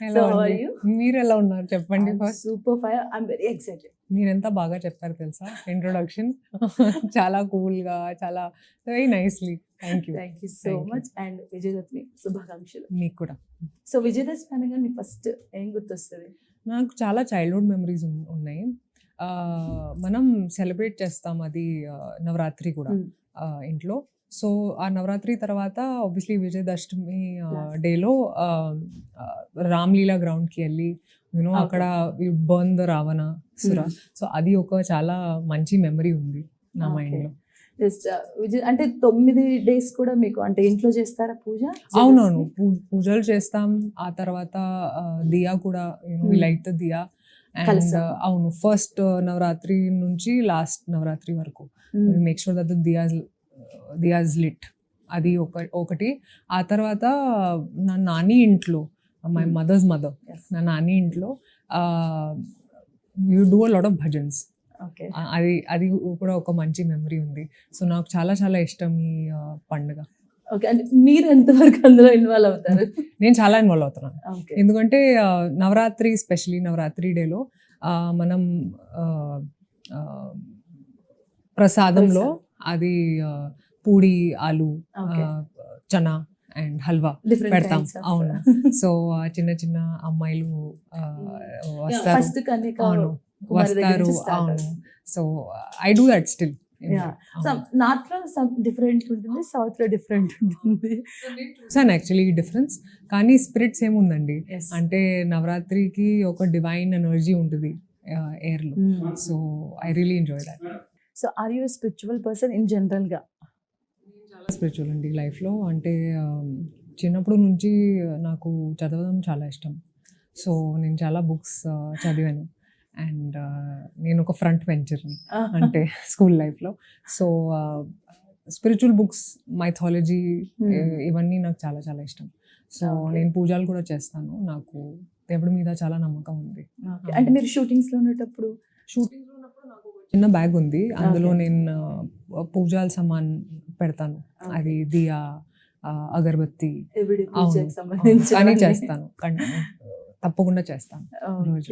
ఎలా So how are ఉంది? you? మీరు ఎలా ఉన్నారు చెప్పండి I'm first. super fine. I'm very excited. మీరెంత బాగా చెప్పారు తెలుసా ఇంట్రొడక్షన్. చాలా కూల్గా, చాలా very nicely. Thank you. Thank you so Thank you. much. And Vijayadashami శుభాకాంక్షలు. మీకు కూడా. సో విజయదశమి అనగా మీకు ఫస్ట్ ఏం గుర్తొస్తుంది? నాకు చాలా చైల్డ్హుడ్ మెమరీస్ ఉన్నాయి. మనం సెలబ్రేట్ చేస్తాం అది నవరాత్రి కూడా ఇంట్లో. సో ఆ నవరాత్రి తర్వాత ఆబ్వియస్లీ విజయదశమి డేలో రామ్లీలా గ్రౌండ్కి వెళ్ళి యూనో అక్కడ burn the Ravana Sura. So అది ఒక చాలా మంచి మెమరీ ఉంది నా మైండ్లో. జస్ట్ అంటే 9 days కూడా మీకు అంటే ఇంట్లో చేస్తారా పూజ? అవునవును, పూజలు చేస్తాం. ఆ తర్వాత దియా కూడా లైట్ ద దియా. అండ్ అవును, ఫస్ట్ నవరాత్రి నుంచి లాస్ట్ నవరాత్రి వరకు make sure that diyas lit. అది ఒకటి. ఆ తర్వాత నా నాని ఇంట్లో, మై మదర్స్ మదర్, నా నాని ఇంట్లో you do a lot of bhajans. అది కూడా ఒక మంచి మెమరీ ఉంది. సో నాకు చాలా చాలా ఇష్టం ఈ పండుగ. ఓకే, అంటే మీరు ఎంతవరకు అందులో ఇన్వాల్వ్ అవుతారు? నేను చాలా ఇన్వాల్వ్ అవుతున్నాను. ఎందుకంటే నవరాత్రి, స్పెషలీ నవరాత్రి డేలో మనం ప్రసాదంలో అది పూడి, ఆలు, చనా అండ్ హల్వా పెడతాం. అవును. సో చిన్న చిన్న అమ్మాయిలు వస్తారు. అవును, వస్తారు. అవును. So I do that still. North లో డిఫరెంట్ ఉంటుంది, సౌత్ లో డిఫరెంట్ ఉంటుంది. చూసాను యాక్చువల్లీ ఈ డిఫరెన్స్. కానీ స్పిరిట్స్ ఏముందండి అంటే నవరాత్రికి ఒక డివైన్ ఎనర్జీ ఉంటుంది ఎయిర్ లో. So I really enjoy that. So are you spiritual person in general గా? చాలా స్పిరిచువల్ అండి లైఫ్లో. అంటే చిన్నప్పుడు నుంచి నాకు చదవడం చాలా ఇష్టం. సో నేను చాలా బుక్స్ చదివాను. అండ్ నేను ఒక ఫ్రంట్ వెంచర్ని అంటే స్కూల్ లైఫ్లో. సో స్పిరిచువల్ బుక్స్, మైథాలజీ, ఇవన్నీ నాకు చాలా చాలా ఇష్టం. సో నేను పూజలు కూడా చేస్తాను. నాకు దేవుడి మీద చాలా నమ్మకం ఉంది. అంటే మీరు షూటింగ్స్లో ఉన్నప్పుడు నాకు చిన్న బ్యాగ్ ఉంది, అందులో నేను పూజల సామాన్ పెడతాను. అది దియా, అగరబత్తి అని చేస్తాను. తప్పకుండా చేస్తాను రోజు.